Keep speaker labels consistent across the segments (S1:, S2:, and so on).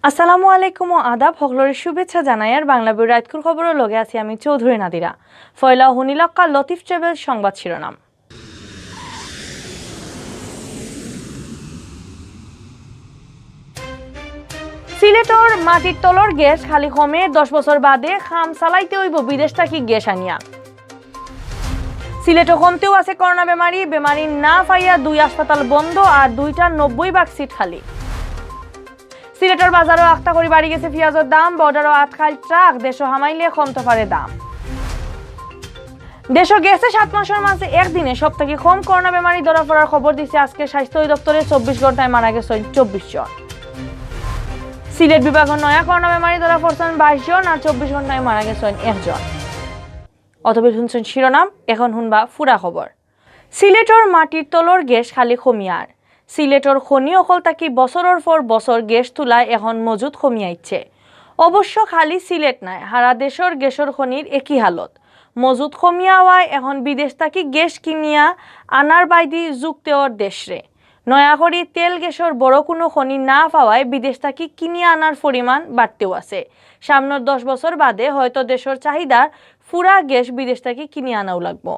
S1: আসসালামু আলাইকুম ও আদাব সকলের শুভেচ্ছা জানাই আর বাংলাভিউ রাতকুর খবরও লগে আছি আমি চৌধুরী নাদিরা। ফয়লা হুনিলক্কা লতিফ ট্রাভেল সংবাদ শিরোনাম। সিলেটর মাটির তলর গ্যাস খালি কমে 10 বছর বাদে খাম চালাইতে হইব বিদেশ থাকি গ্যাস আনিয়া। সিলেটও কমতেও আছে করোনা বেমারি না পাইয়া 2 হাসপাতাল বন্ধ আর 2টা 90% সিট খালি। সিলেটের বাজারও আখতা করে বাড়ি গেছে পেঁয়াজের দাম, বর্ডারও আটখাল ট্রাক, দেশও হামাইলে কমতে পারে দাম। দেশও গেছে 7 মাসের মাঝে একদিনে সবথেকে কম করোনা বেমারি ধরা পড়ার খবর দিচ্ছে আজকে স্বাস্থ্য অধিদপ্তরে। 24 ঘন্টায় মারা গেছে 24 জন। সিলেট বিভাগের নয়া করোনা বেমারি ধরা পড়ছেন 22 জন আর 24 ঘন্টায় মারা গেছেন 1 জন। অতবে শুনছেন শিরোনাম, এখন শুনবা ফুরা খবর। সিলেটর মাটির তলর গ্যাস খালি কমিয়ার। সিলেটর খনি অকল তাকি বছরের পর বছর গ্যাস তোলায় এখন মজুদ কমিয়াইছে। অবশ্য খালি সিলেট নাই, সারা দেশের গ্যাসের খনির একই হালত। মজুদ কমিয়া হওয়ায় এখন বিদেশ থাকি গ্যাস কিনিয়া আনার বাইদি যুক্তেওর দেশরে। নয়া করে তেল গ্যাসের বড় কোনো খনি না পাওয়ায় বিদেশ থাকি কিনিয়া আনার পরিমাণ বাড়তেও আছে। সামনের 10 বছর বাদে হয়তো দেশের চাহিদার ফুরা গ্যাস বিদেশ থাকি কিনিয়া আনাও লাগবো।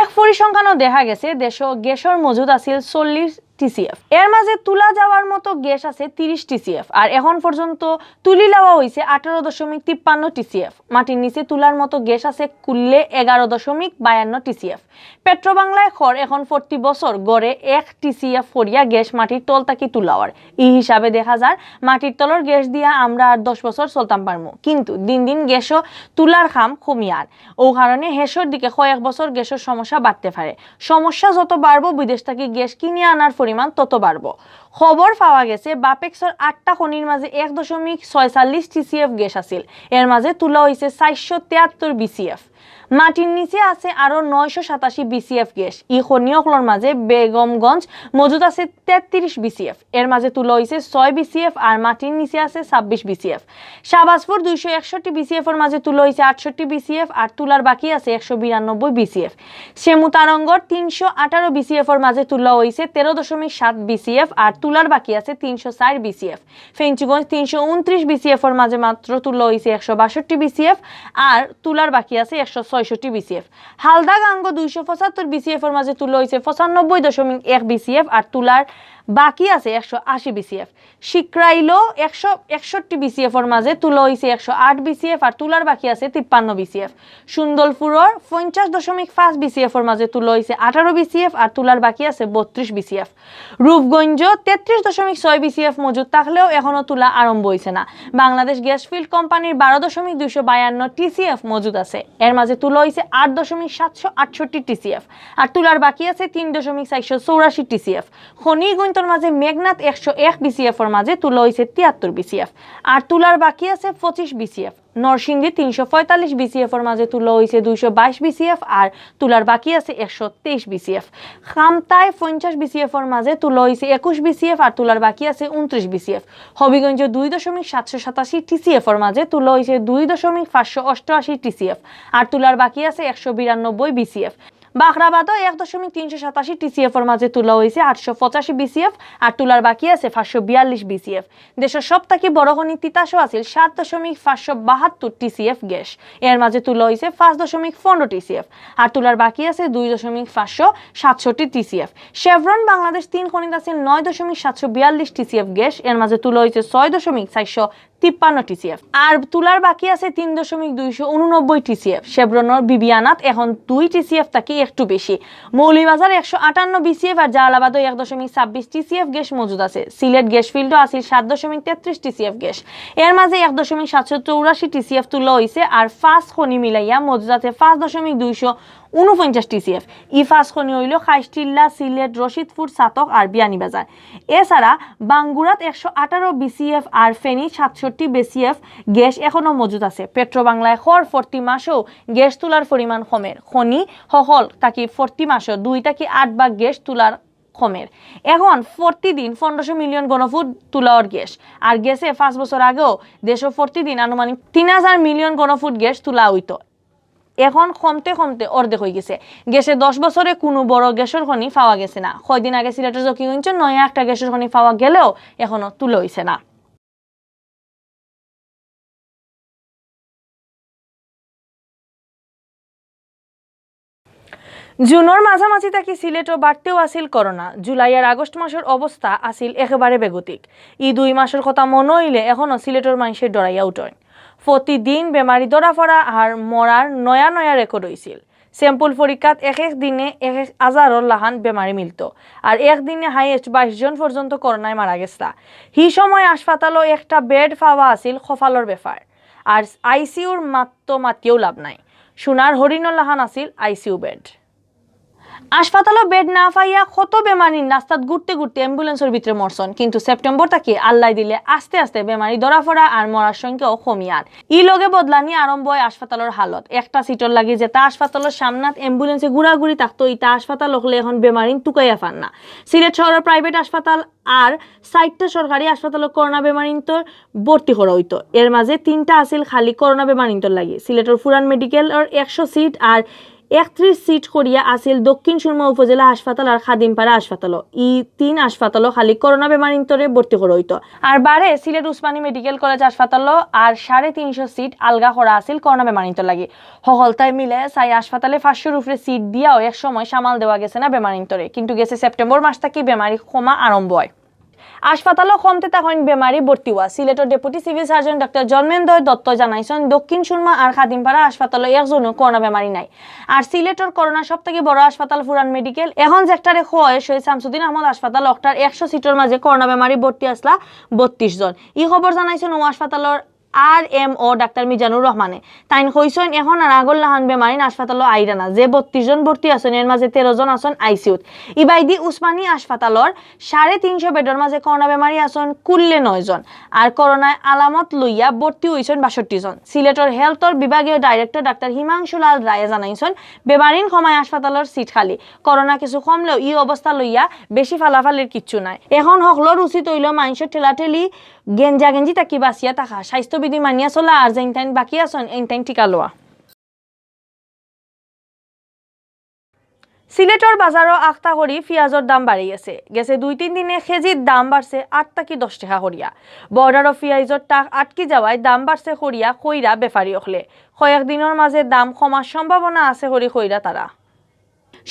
S1: এক পরিসংখ্যানও দেখা গেছে দেশও গ্যাসের মজুদ আছিল 40 টিসিএফ। এর মাঝে তুলা যাওয়ার মতো গ্যাস আছে 30 টিসিএফ আর এখন পর্যন্ত তুলি লাওয়া হয়েছে 18.53 টিসিএফ। মাটির নিচে তুলার মতো গ্যাস আছে কুললে 11.52 টিসিএফ। পেট্রো বাংলায় খর এখন 40 বছর গড়ে 1 টিসিএফ ফরিয়া গ্যাস মাটির তল তাকি তুলাওয়ার। এই হিসাবে দেখা যায় মাটির তলর গ্যাস দিয়া আমরা আর 10 বছর চলতাম পারমু, কিন্তু দিন দিন গ্যাসও তুলার খাম কমিয়ার। ও কারণে হেসর দিকে কয়েক বছর গ্যাসের সমস্যা বাড়তে পারে। সমস্যা যত বাড়বো বিদেশ থেকে গ্যাস কিনে আনার পরিমাণ তত বাড়বো। খবর পাওয়া গেছে বাপেক্সর 8টা খনির মাঝে 1.46 টিসিএফ গ্যাস আছিল। এর মাঝে তুলা হয়েছে 473 বিসিএফ। মাটির নিচে আছে আরো 987 বিসিএফ গ্যাস। ই খনিয়কলর মাঝে বেগমগঞ্জ মজুদ আছে 33 বিসিএফ। এর মাঝে তুলা হয়েছে 6 বিসিএফ আর মাটির নিচে আছে 26 বিসিএফ। শাহবাজপুর 261 বিসিএফ এর মাঝে তুলা হয়েছে 68 বিসিএফ আর তুলার বাকি আছে 192 বিসিএফ। সেমুতারঙ্গর 318 বিসিএফ এর মাঝে তুলা হয়েছে 13.7 বিসিএফ আর তুলার বাকি আছে 304 বিসিএফ। ফেঞ্চুগঞ্জ 329 বিসিএফ এর মাঝে মাত্র তুলা হয়েছে 162 বিসিএফ আর তুলার বাকি আছে 166 বিসিএফ। হালদা গাঙ্গ 275 বিসিএফ এর মাঝে তুলা হয়েছে 95.1 বিসিএফ আর তুলার বাকি আছে 180 বিসিএফ। শিকরাইলো 161 বিসিএফ এর মাঝে তুলা হয়েছে 108 বিসিএফ আর তুলার বাকি আছে 53 বিসিএফ। সুন্দরপুরের 50.5 বিসিএফ এর মাঝে তুলা হয়েছে 18 বিসিএফ আর তুলার বাকি আছে 32 বিসিএফ। রূপগঞ্জ 33.6 বিসিএফ মজুদ থাকলেও এখনো তুলা আরম্ভ হয়েছে না। বাংলাদেশ গ্যাস ফিল্ড কোম্পানির 12.252 টিসিএফ মজুদ আছে। এর মাঝে তুলা হয়েছে 8.768 টিসিএফ আর তুলার বাকি আছে 3.484 টিসিএফ। খনিগঞ্জের মাঝে মেঘনাথ 101 বিসিএফ এর মাঝে তুলা হয়েছে 73 বিসিএফ আর তুলার বাকি আছে 25 বিসিএফ। নরসিংদী 345 বিসিএফ এর মাঝে তুলা হয়েছে 222 বিসিএফ আর তুলার বাকি আছে 123 বিসিএফ। খামতায় 50 বিসিএফ এর মাঝে তুলা হয়েছে 21 বিসিএফ আর তুলার বাকি আছে 29 বিসিএফ। হবিগঞ্জ 2.787 টিসিএফ এর মাঝে তুলা হয়েছে 2.588 টিসিএফ আর তুলার বাকি আছে 192 বিসিএফ। বাখরাবাদও 1.387 টিসিএফ এর মাঝে তুলা হয়েছে 885 বিসিএফ আর তুলার বাকি আছে 542 বিসিএফ। দেশের সবথেকে বড় খনি তিতাসও আছিল 7.572 টিসিএফ গ্যাস। এর মাঝে তুলা হয়েছে 5.15 টিসিএফ আর তুলার বাকি আছে 2.567 টিসিএফ। শেভরন বাংলাদেশ 3 খনিতে আছে 9.742 টিসিএফ গ্যাস। এর মাঝে তুলা হয়েছে 6.453 টিসিএফ আর তুলার বাকি আছে 3.289 টিসিএফ। শেভরনের বিবিয়ানাত এখন 2 টিসিএফ থাকি একটু বেশি। মৌলিবাজার 158 বিসিএফ আর জালালাবাদও 1.26 টিসিএফ গ্যাস মজুদ আছে। সিলেট গ্যাস ফিল্ডও আছে 7.33 টিসিএফ গ্যাস। এর মাঝে 1.784 টিসিএফ তুলা হয়েছে আর 5 খনি মিলাইয়া মজুদ আছে 5.249 টিসিএফ। ই 5 খনি হইল খাইস্টিল্লা, সিলেট, রশিদপুর, সাতক আর বিয়ানীবাজার। এছাড়া বাঙ্গুরাত 118 বিসিএফ আর ফেনী 67 বিসিএফ গ্যাস এখনো মজুদ আছে। পেট্রো বাংলায় খর 40 মাসেও গ্যাস তোলার পরিমাণ কমের। খনি হল তাকি 40 মাসেও 2 থেকে 8 ভাগ গ্যাস তোলার কমের। এখন প্রতিদিন 1500 মিলিয়ন ঘনফুট তুলাওয়ার গ্যাস আর গ্যাসে 5 বছর আগেও দেশে প্রতিদিন আনুমানিক 3000 মিলিয়ন ঘনফুট গ্যাস তোলা হইতো। এখন কমতে কমতে অর্ধেক হয়ে গেছে। গেছে 10 বছরে কোনো বড় গ্যাসের খনি পাওয়া গেছে না। কয়দিন আগে সিলেটের জকিগঞ্জে নয়া একটা গ্যাসের খনি পাওয়া গেলেও এখনো তুলে হইছে না। জুনের মাঝামাঝি থাকি সিলেটও বাড়তেও আসিল করোনা। জুলাই আর আগস্ট মাসের অবস্থা আসিল একেবারে বেগতিক। এই 2 মাসের কথা মনে হইলে এখনো সিলেটের মানুষের ডরাইয়া উঠেন। প্রতিদিন বেমারি ধরা পড়া আর মরার নয়া নয়া রেকর্ড হয়েছিল। স্যাম্পল পরীক্ষাত এক দিনে 1000 লাহান বেমারি মিলত আর একদিনে হাইয়েস্ট 22 জন পর্যন্ত করোনায় মারা গেছে। হি সময় হাসপাতালও একটা বেড পাওয়া আসিল কপালর ব্যাপার। আর আইসিউর মাতিয়েও লাভ নাই। সোনার হরিণর লাহান আসিল আইসিউ বেড। হাসপাতালও বেড না পাইয়া কত বেমারি রাস্তাত ঘুরতে ঘুরতে অ্যাম্বুলেন্সের ভিতরে মরছন। কিন্তু সেপ্টেম্বর থেকে আল্লাহ দিলে আস্তে আস্তে বেমারি ধরা পড়া আর মরার সংখ্যাও কমিয়ার। ই লগে বদলানি আরম্ভ হয় হাসপাতালের হালত। একটা সিটর লাগি যেটা হাসপাতালের সামনাত অ্যাম্বুলেন্সে ঘুরাঘুরি থাকতো, ইটা হাসপাতাল হলে এখন বেমারি টুকাইয়া পান না। সিলেট শহরের প্রাইভেট হাসপাতাল আর 4টা সরকারি হাসপাতালে করোনা বেমারিন্তর ভর্তি করা হইতো। এর মাঝে 3টা আসিল খালি করোনা বেমারিন্তর লাগি। সিলেটের ফুরান মেডিকেলের 100 সিট আর 31 সিট করিয়া আসিল দক্ষিণ সুরমা উপজেলা হাসপাতাল আর খাদিমপাড়া হাসপাতালও। ই 3 হাসপাতালও খালি করোনা বেমারিন্তরে ভর্তি করা হইতো। আর বারে সিলেট উসমানী মেডিকেল কলেজ হাসপাতালও আর 350 সিট আলগা করা আসিল করোনা বেমারিন্তর লাগি। সকলতায় মিলে 4 হাসপাতালে 500-র উপরে সিট দিয়াও এক সময় সামাল দেওয়া গেছে না বেমারিন্তরে। কিন্তু গেছে সেপ্টেম্বর মাস থেকে বেমারি কমা আরম্ভ হয়। হাসপাতালও কমতে তখন বেমারি ভর্তি হওয়া। সিলেটের deputy civil surgeon doctor Janmendra Dutta জানাইছেন দক্ষিণ সুরমা আর খাদিমপাড়া হাসপাতালে একজনও করোনা বেমারি নাই। আর সিলেটের করোনা সব থেকে বড় হাসপাতাল ফুরান মেডিকেল এখন যেটারে খোয় শহীদ শামসুদ্দিন আহমদ হাসপাতাল ওটার 100 সিটের মাঝে করোনা বেমারি ভর্তি আসলা 32 জন। এই খবর জানাইছেন ও হাসপাতালের RMO ডাক্তার মিজানুর রহমানে। তাইন কইছেন এখন আর আগর লাহান বেমারি হাসপাতালও আইরা না। যে 32 জন ভর্তি আছেন এর মাঝে 13 জন আছেন আইসিউত। ইবাইদি উসমানী হাসপাতালর 350 বেডের মাঝে করোনা বেমারি আছেন কুল্লে 9 জন আর করোনায় আলামত লইয়া ভর্তি হইছেন 62 জন। সিলেটর হেলথর বিভাগীয় ডাইরেক্টর ডাক্তার হিমাংশু লাল রায়ে জানাইছেন বেমারিন কমায় হাসপাতালের সিট খালি। করোনা কিছু কমলেও এই অবস্থা লইয়া বেশি ফালাফালের কিচ্ছু নাই। এখন হকলর উচিত হইল মানুষের ঠেলাঠেলি গেঞ্জা গেঞ্জি তাকি বাঁচিয়া থাকা, স্বাস্থ্যবিধি মানিয়া চলা আর যেন টাইম বাকি আছেন এন টাইম টিকা লওয়া। সিলেটর বাজারও আখতা করি পেঁয়াজের দাম বাড়ি গেছে 2-3 দিনে কেজির দাম বাড়ছে 8 থেকে 10 টাকা করিয়া। বর্ডারও পেঁয়াজের টাক আটকি যাওয়ায় দাম বাড়ছে কইরা বেপারি হলে কয়েকদিনের মাঝে দাম কমার সম্ভাবনা আছে কইরা তারা।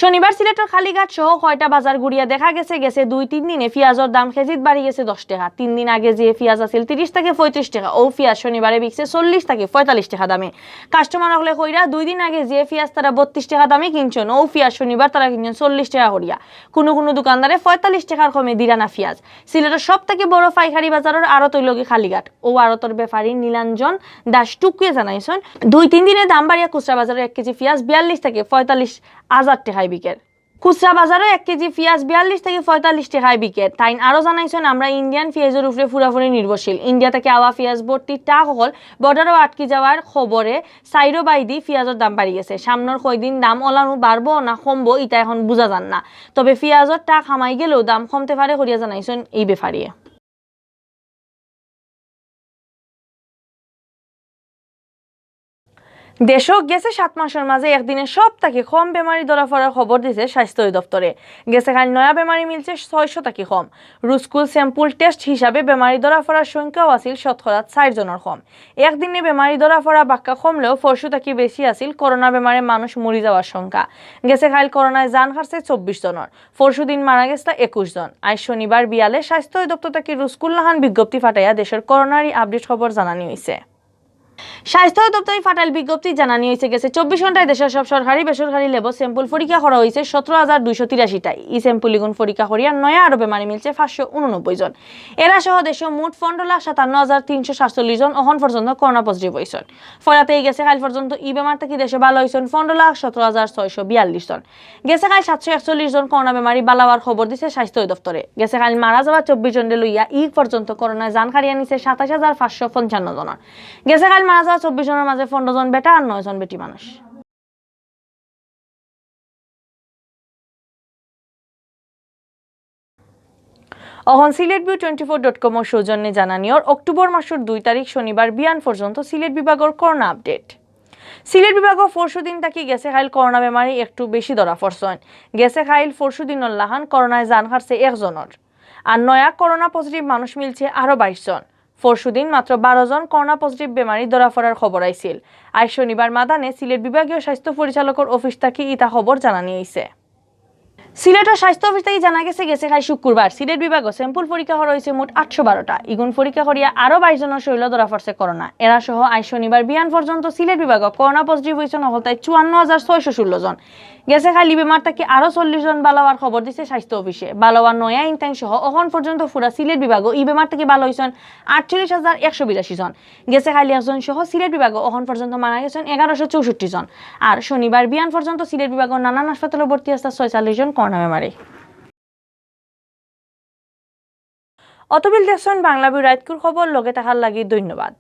S1: শনিবার সিলেটের খালিঘাট সহ 6টা বাজার ঘুরিয়া দেখা গেছে 2-3 দিনে পেঁয়াজের দাম কেজিত বাড়ি গেছে 10 টাকা। 3 দিন আগে যে পেঁয়াজ আছিল 30 থেকে 35 টাকা ও পেঁয়াজ শনিবারে বিকছে 40 থেকে 45 টাকা দামে। কাস্টমার হলে কইরা 2 দিন আগে যে পেঁয়াজ তারা 32 টাকা দামে কিনছেন ও পেঁয়াজ শনিবার তারা কিনছেন 40 টাকা করিয়া। কোনো দোকানদারে 45 টাকার কমে দিরা না পেঁয়াজ। সিলেটের সব থেকে বড় পাইকারি বাজারের আড়ত হইল খালিঘাট ও আড়তর ব্যাপারী নীলাঞ্জন দাস টুকুয়ে জানাইছেন 2-3 দিনে দাম বাড়িয়া খুচরা বাজারে 1 কেজি পেঁয়াজ 42 থেকে 45 হাজার টাকায় বিকের। খুচরা বাজারে 1 কেজি পেঁয়াজ 42 থেকে 45 টাকায় বিকের। তাই আরো জানাইছেন আমরা ইন্ডিয়ান পেঁয়াজের উপরে পুরাপুরি নির্ভরশীল। ইন্ডিয়া থেকে আওয়া পেঁয়াজ ভর্তি টাক হল বর্ডারও আটকে যাওয়ার খবরে সাইরো বাইদি পেঁয়াজের দাম বাড়ি গেছে। সামনের কয়দিন দাম ওলানো বাড়বো না কমবো এটা এখন বোঝা যান না। তবে পেঁয়াজের টাক হামাই গেলেও দাম কমতে পারে করিয়া জানাইছেন এই ব্যাপারিয়ে। দেশও গেছে 7 মাসের মাঝে একদিনে সব থেকে কম বেমারি ধরা পড়ার খবর দিয়েছে স্বাস্থ্য দপ্তরে। গেছে খালি নয়া বেমারি মিলছে 600 থেকে কম। রুস্কুল স্যাম্পল টেস্ট হিসাবে বেমারি ধরা পড়ার সংখ্যাও আছিল 4 জনের কম। একদিনে বেমারি ধরা পড়া বাক্কা কমলেও 400 থেকে বেশি আছিল করোনা বেমারে মানুষ মরি যাওয়ার সংখ্যা। গেছে খালি করোনায় জান হারছে 24 জনের। 400 দিন মারা গেছে 21 জন। আজ শনিবার বিয়ালে স্বাস্থ্য দপ্তর থেকে রুস্কুল লাহান বিজ্ঞপ্তি ফাটাইয়া দেশের করোনারি আপডেট খবর জানানি হয়েছে। স্বাস্থ্য দপ্তরে ফাটাইল বিজ্ঞপ্তি জানানি হয়েছে গেছে 24 ঘন্টায় দেশের সব সরকারি বেসরকারি লেব স্যাম্পল পরীক্ষা করা হয়েছে 17,283টাই। এই স্যাম্পলিগুন পরীক্ষা করিয়া নয়া আরো বেমারি মিলছে 589 জন। এরা সহ দেশে মোট 15,57,347 জন এখন পর্যন্ত করোনা পজিটিভ হয়েছেন। ফলাতে গেছে কাল পর্যন্ত ই বেমার থেকে দেশে ভালো হয়েছেন 15,17,642 জন। গেছে কাল 741 জন করোনা বেমারি বালাওয়ার খবর দিছে স্বাস্থ্য দপ্তরে। গেছে কাল মারা যাওয়া 24 জনের লইয়া ই পর্যন্ত করোনায় জান হারিয়ে নিছে 27,555 জনের। গেছে কাল মারা যাওয়া 24 জনের মাঝে 15 জন বেটা আর 9 জন বেটি মানুষ। অহন Sylhet24.com সৌজন্যে জানানিওর অক্টোবর মাসের 2 তারিখ শনিবার বিয়ান পর্যন্ত সিলেট বিভাগের করোনা আপডেট। সিলেট বিভাগও 400 দিন থাকি গেছে খাইল করোনা বেমারি একটু বেশি ধরা পড়ছেন। গেছে খাইল 400 দিনের লাহান করোনায় জান হারছে 1 জনের। আর নয়া করোনা পজিটিভ মানুষ মিলছে আরো 22 জন। পরশুদিন মাত্র 12 জন করোনা পজিটিভ বেমারি ধরা পড়ার খবর আইছিল। আজ শনিবার মাদানে সিলেট বিভাগীয় স্বাস্থ্য পরিচালকের অফিস থেকে ইতা খবর জানানি হয়েছে। সিলেটের স্বাস্থ্য অফিস থেকে জানা গেছে খাই শুক্রবার সিলেট বিভাগও স্যাম্পল পরীক্ষা করা হয়েছে মোট 812টা। ইগুন পরীক্ষা করিয়া আরো 22 জনের শরীর ধরা পড়ছে করোনা। এরা সহ আজ শনিবার বিয়ান পর্যন্ত সিলেট বিভাগ করোনা পজিটিভ হয়েছে নকলতায় 54,616 জন। গেছে খালি বেমার থেকে আরো 40 জন ভালো হওয়ার খবর দিচ্ছে স্বাস্থ্য অফিসে। ভালো হওয়ার নয়া ইনটাইম সহ এখন পর্যন্ত পুরা সিলেট বিভাগও এই বেমার থেকে ভালো হয়েছেন 48,182 জন। গেছে খালি একজন সহ সিলেট বিভাগও এখন পর্যন্ত মারা গেছেন 1164 জন। আর শনিবার বিয়ান পর্যন্ত সিলেট বিভাগও নানান হাসপাতালে ভর্তি আছে 46 জন করোনা বেমারি। অতবিল দেখছেন বাংলাভিউ রাইতকুর খবর লগে থাকার লাগি ধন্যবাদ।